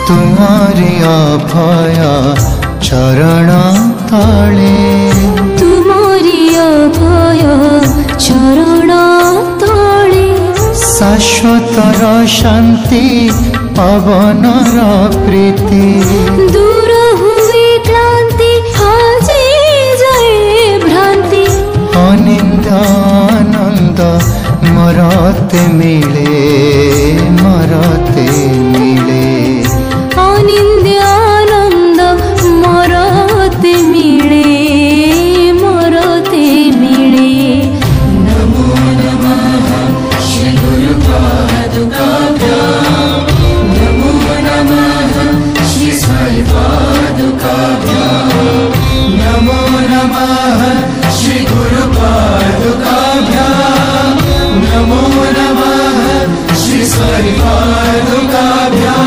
तुम्हारी अभय चरण तले तुम्हारी अभय चरण तले शाश्वतर शांति पवनर प्रीति दूर हुए क्लांति हाजे जाए भ्रांति अनिंद आनंद मरते मिले अनिंद आनंद मरते मिले नमो नमः श्री गुरु पादुकाभ्यां नमो नमः श्री साई पादुकाभ्यां नमो नमः श्री गुरु पादुकाभ्यां नमो नमः श्री साई पादुकाभ्यां।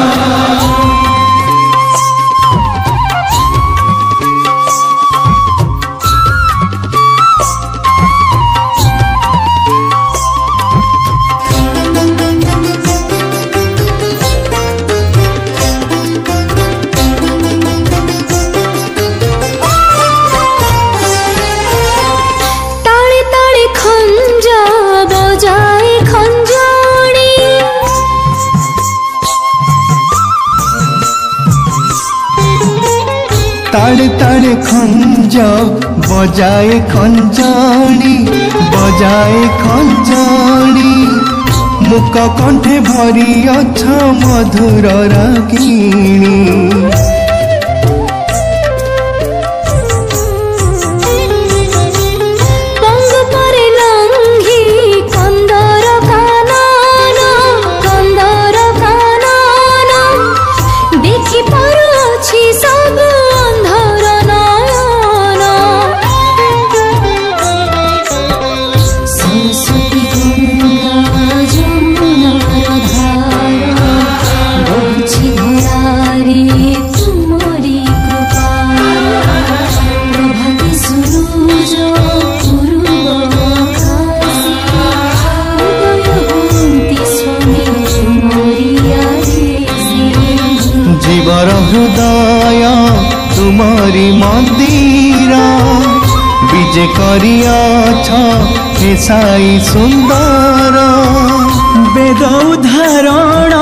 ताड़े ताड़े खंज बजाए खंजणी मुक कंठे भरी अछ मधुर रागिणी जीवर हृदय तुम्हारी मंदिर विजे करियाछ हे साई सुंदर वेद उदाहरण